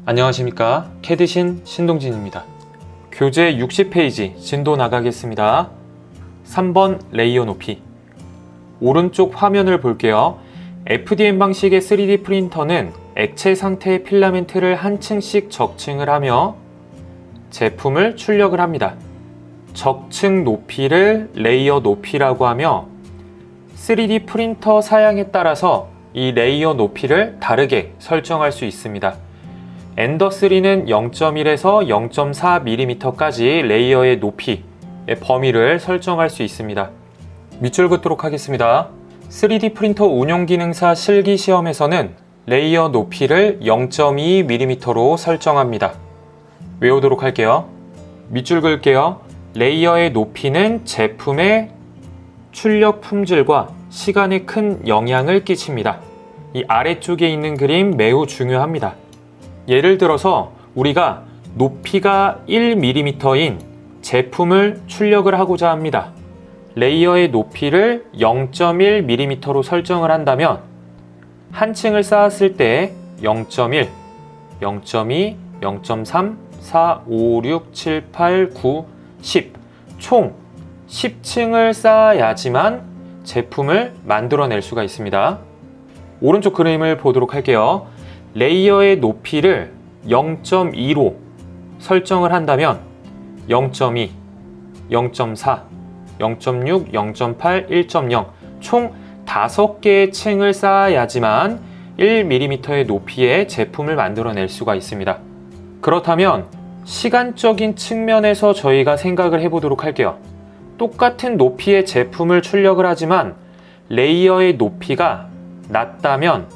안녕하십니까. 캐드신 신동진입니다. 교재 60페이지 진도 나가겠습니다. 3번 레이어 높이. 오른쪽 화면을 볼게요. FDM 방식의 3D 프린터는 액체 상태의 필라멘트를 한 층씩 적층을 하며 제품을 출력을 합니다. 적층 높이를 레이어 높이라고 하며 3D 프린터 사양에 따라서 이 레이어 높이를 다르게 설정할 수 있습니다. 엔더3는 0.1에서 0.4mm까지 레이어의 높이의 범위를 설정할 수 있습니다. 밑줄 긋도록 하겠습니다. 3D 프린터 운용 기능사 실기 시험에서는 레이어 높이를 0.2mm로 설정합니다. 외우도록 할게요. 밑줄 그을게요. 레이어의 높이는 제품의 출력 품질과 시간에 큰 영향을 끼칩니다. 이 아래쪽에 있는 그림 매우 중요합니다. 예를 들어서 우리가 높이가 1mm인 제품을 출력을 하고자 합니다. 레이어의 높이를 0.1mm로 설정을 한다면 한 층을 쌓았을 때 0.1, 0.2, 0.3, 4, 5, 6, 7, 8, 9, 10 총 10층을 쌓아야지만 제품을 만들어낼 수가 있습니다. 오른쪽 그림을 보도록 할게요. 레이어의 높이를 0.2로 설정을 한다면 0.2, 0.4, 0.6, 0.8, 1.0 총 5개의 층을 쌓아야지만 1mm의 높이의 제품을 만들어낼 수가 있습니다. 그렇다면 시간적인 측면에서 저희가 생각을 해보도록 할게요. 똑같은 높이의 제품을 출력을 하지만 레이어의 높이가 낮다면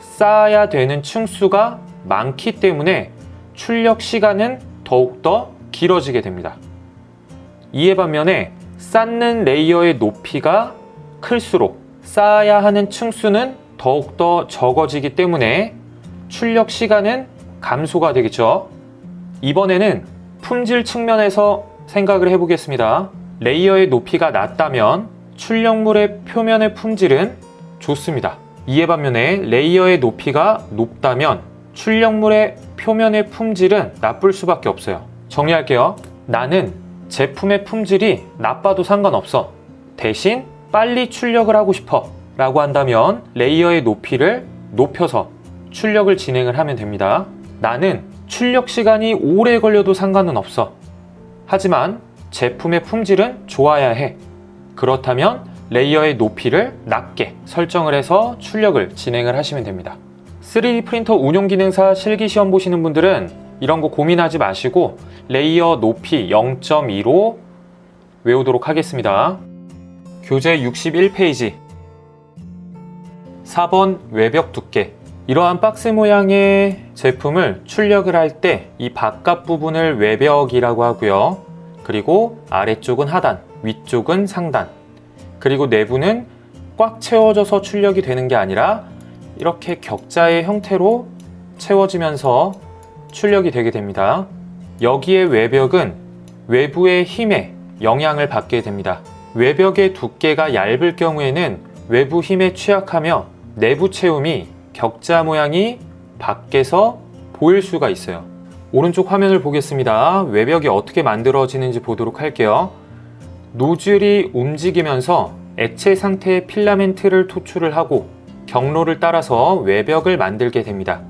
쌓아야 되는 층수가 많기 때문에 출력 시간은 더욱더 길어지게 됩니다. 이에 반면에 쌓는 레이어의 높이가 클수록 쌓아야 하는 층수는 더욱더 적어지기 때문에 출력 시간은 감소가 되겠죠. 이번에는 품질 측면에서 생각을 해보겠습니다. 레이어의 높이가 낮다면 출력물의 표면의 품질은 좋습니다. 이에 반면에 레이어의 높이가 높다면 출력물의 표면의 품질은 나쁠 수밖에 없어요. 정리할게요. 나는 제품의 품질이 나빠도 상관없어. 대신 빨리 출력을 하고 싶어 라고 한다면 레이어의 높이를 높여서 출력을 진행을 하면 됩니다. 나는 출력 시간이 오래 걸려도 상관은 없어. 하지만 제품의 품질은 좋아야 해. 그렇다면 레이어의 높이를 낮게 설정을 해서 출력을 진행을 하시면 됩니다. 3D 프린터 운용 기능사 실기 시험 보시는 분들은 이런 거 고민하지 마시고 레이어 높이 0.2로 외우도록 하겠습니다. 교재 61페이지 4번 외벽 두께. 이러한 박스 모양의 제품을 출력을 할 때 이 바깥 부분을 외벽이라고 하고요. 그리고 아래쪽은 하단, 위쪽은 상단, 그리고 내부는 꽉 채워져서 출력이 되는 게 아니라 이렇게 격자의 형태로 채워지면서 출력이 되게 됩니다. 여기에 외벽은 외부의 힘에 영향을 받게 됩니다. 외벽의 두께가 얇을 경우에는 외부 힘에 취약하며 내부 채움이 격자 모양이 밖에서 보일 수가 있어요. 오른쪽 화면을 보겠습니다. 외벽이 어떻게 만들어지는지 보도록 할게요. 노즐이 움직이면서 액체 상태의 필라멘트를 토출을 하고 경로를 따라서 외벽을 만들게 됩니다.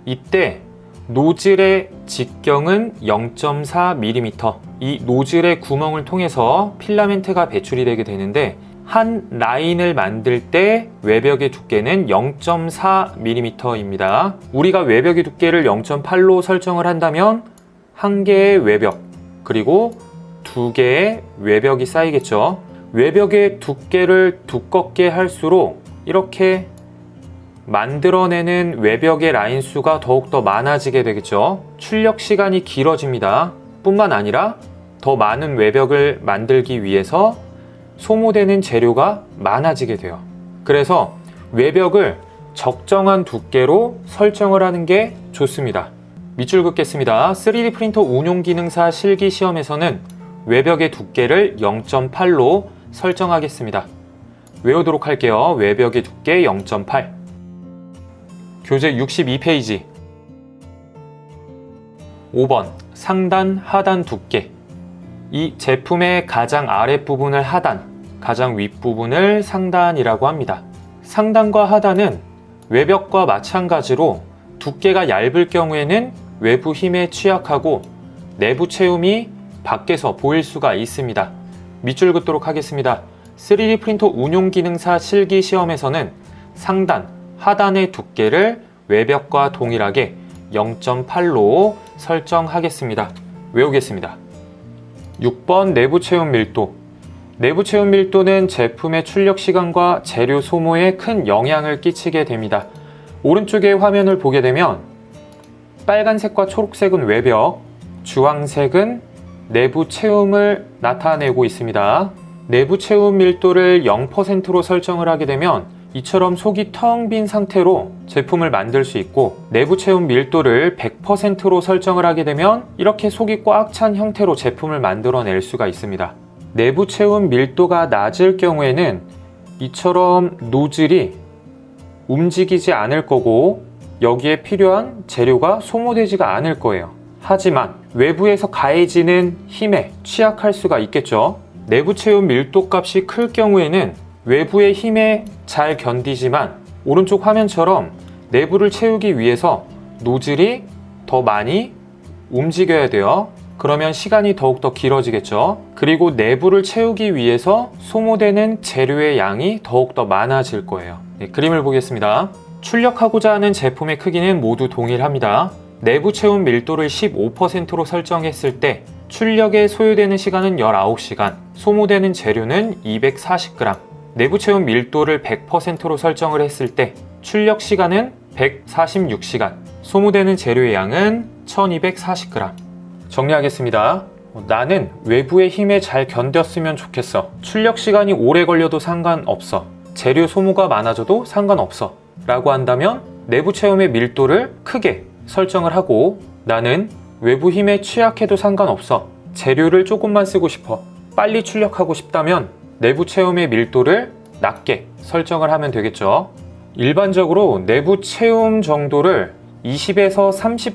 이때 노즐의 직경은 0.4mm, 이 노즐의 구멍을 통해서 필라멘트가 배출이 되게 되는데 한 라인을 만들 때 외벽의 두께는 0.4mm입니다. 우리가 외벽의 두께를 0.8로 설정을 한다면 한 개의 외벽, 그리고 두 개의 외벽이 쌓이겠죠. 외벽의 두께를 두껍게 할수록 이렇게 만들어내는 외벽의 라인 수가 더욱더 많아지게 되겠죠. 출력 시간이 길어집니다. 뿐만 아니라 더 많은 외벽을 만들기 위해서 소모되는 재료가 많아지게 돼요. 그래서 외벽을 적정한 두께로 설정을 하는 게 좋습니다. 밑줄 긋겠습니다. 3D 프린터 운용 기능사 실기 시험에서는 외벽의 두께를 0.8로 설정하겠습니다. 외우도록 할게요. 외벽의 두께 0.8. 교재 62페이지 5번 상단, 하단 두께. 이 제품의 가장 아랫부분을 하단, 가장 윗부분을 상단이라고 합니다. 상단과 하단은 외벽과 마찬가지로 두께가 얇을 경우에는 외부 힘에 취약하고 내부 체움이 밖에서 보일 수가 있습니다. 밑줄 긋도록 하겠습니다. 3D 프린터 운용 기능사 실기 시험에서는 상단, 하단의 두께를 외벽과 동일하게 0.8로 설정하겠습니다. 외우겠습니다. 6번 내부 체움 밀도. 내부 체움 밀도는 제품의 출력 시간과 재료 소모에 큰 영향을 끼치게 됩니다. 오른쪽의 화면을 보게 되면 빨간색과 초록색은 외벽, 주황색은 내부 체움을 나타내고 있습니다. 내부 체움 밀도를 0%로 설정을 하게 되면 이처럼 속이 텅 빈 상태로 제품을 만들 수 있고, 내부 체움 밀도를 100%로 설정을 하게 되면 이렇게 속이 꽉 찬 형태로 제품을 만들어낼 수가 있습니다. 내부 체움 밀도가 낮을 경우에는 이처럼 노즐이 움직이지 않을 거고 여기에 필요한 재료가 소모되지가 않을 거예요. 하지만 외부에서 가해지는 힘에 취약할 수가 있겠죠. 내부 체움 밀도 값이 클 경우에는 외부의 힘에 잘 견디지만 오른쪽 화면처럼 내부를 채우기 위해서 노즐이 더 많이 움직여야 돼요. 그러면 시간이 더욱더 길어지겠죠. 그리고 내부를 채우기 위해서 소모되는 재료의 양이 더욱더 많아질 거예요. 네, 그림을 보겠습니다. 출력하고자 하는 제품의 크기는 모두 동일합니다. 내부 체움 밀도를 15%로 설정했을 때 출력에 소요되는 시간은 19시간, 소모되는 재료는 240g. 내부 체움 밀도를 100%로 설정을 했을 때 출력 시간은 146시간, 소모되는 재료의 양은 1240g. 정리하겠습니다. 나는 외부의 힘에 잘 견뎠으면 좋겠어. 출력 시간이 오래 걸려도 상관없어. 재료 소모가 많아져도 상관없어. 라고 한다면 내부 체움의 밀도를 크게 설정을 하고, 나는 외부 힘에 취약해도 상관없어. 재료를 조금만 쓰고 싶어. 빨리 출력하고 싶다면 내부 체움의 밀도를 낮게 설정을 하면 되겠죠. 일반적으로 내부 체움 정도를 20에서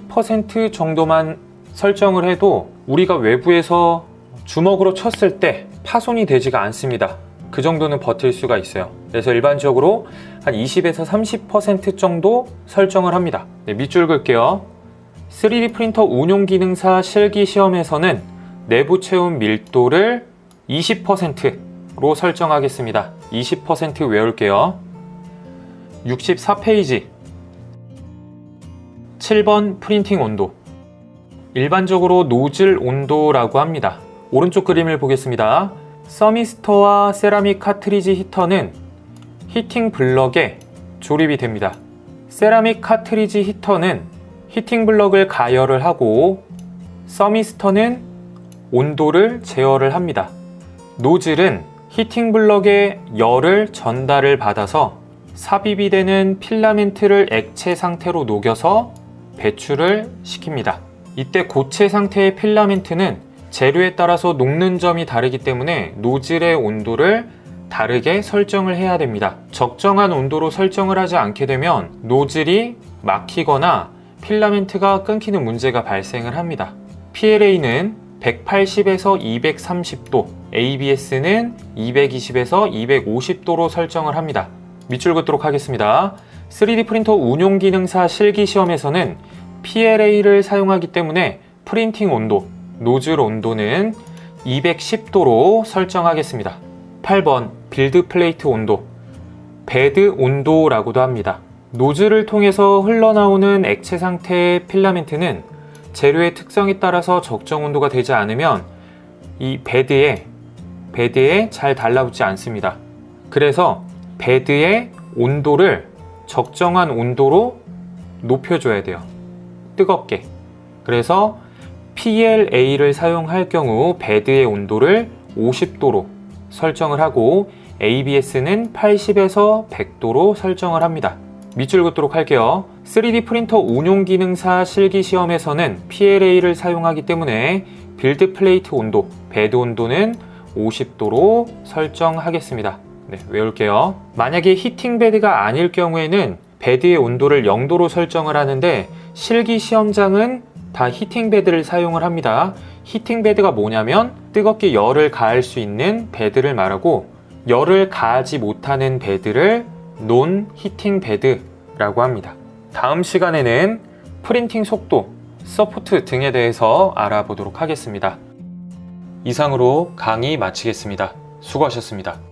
30% 정도만 설정을 해도 우리가 외부에서 주먹으로 쳤을 때 파손이 되지가 않습니다. 그 정도는 버틸 수가 있어요. 그래서 일반적으로 한 20에서 30% 정도 설정을 합니다. 네, 밑줄 그을게요. 3D 프린터 운용 기능사 실기 시험에서는 내부 체움 밀도를 20%로 설정하겠습니다. 20% 외울게요. 64페이지 7번 프린팅 온도. 일반적으로 노즐 온도라고 합니다. 오른쪽 그림을 보겠습니다. 서미스터와 세라믹 카트리지 히터는 히팅 블럭에 조립이 됩니다. 세라믹 카트리지 히터는 히팅 블럭을 가열을 하고 서미스터는 온도를 제어를 합니다. 노즐은 히팅 블럭에 열을 전달을 받아서 삽입이 되는 필라멘트를 액체 상태로 녹여서 배출을 시킵니다. 이때 고체 상태의 필라멘트는 재료에 따라서 녹는 점이 다르기 때문에 노즐의 온도를 다르게 설정을 해야 됩니다. 적정한 온도로 설정을 하지 않게 되면 노즐이 막히거나 필라멘트가 끊기는 문제가 발생을 합니다. PLA는 180에서 230도, ABS는 220에서 250도로 설정을 합니다. 밑줄 긋도록 하겠습니다. 3D 프린터 운용 기능사 실기 시험에서는 PLA를 사용하기 때문에 프린팅 온도, 노즐 온도는 210도로 설정하겠습니다. 8번 빌드 플레이트 온도, 베드 온도라고도 합니다. 노즐을 통해서 흘러나오는 액체 상태의 필라멘트는 재료의 특성에 따라서 적정 온도가 되지 않으면 이 베드에 잘 달라붙지 않습니다. 그래서 베드의 온도를 적정한 온도로 높여줘야 돼요. 뜨겁게. 그래서 PLA를 사용할 경우 베드의 온도를 50도로 설정을 하고 ABS는 80에서 100도로 설정을 합니다. 밑줄 긋도록 할게요. 3D 프린터 운용 기능사 실기 시험에서는 PLA를 사용하기 때문에 빌드 플레이트 온도, 베드 온도는 50도로 설정하겠습니다. 네, 외울게요. 만약에 히팅 베드가 아닐 경우에는 베드의 온도를 0도로 설정을 하는데 실기 시험장은 다 히팅베드를 사용을 합니다. 히팅베드가 뭐냐면 뜨겁게 열을 가할 수 있는 베드를 말하고, 열을 가하지 못하는 베드를 논 히팅베드라고 합니다. 다음 시간에는 프린팅 속도, 서포트 등에 대해서 알아보도록 하겠습니다. 이상으로 강의 마치겠습니다. 수고하셨습니다.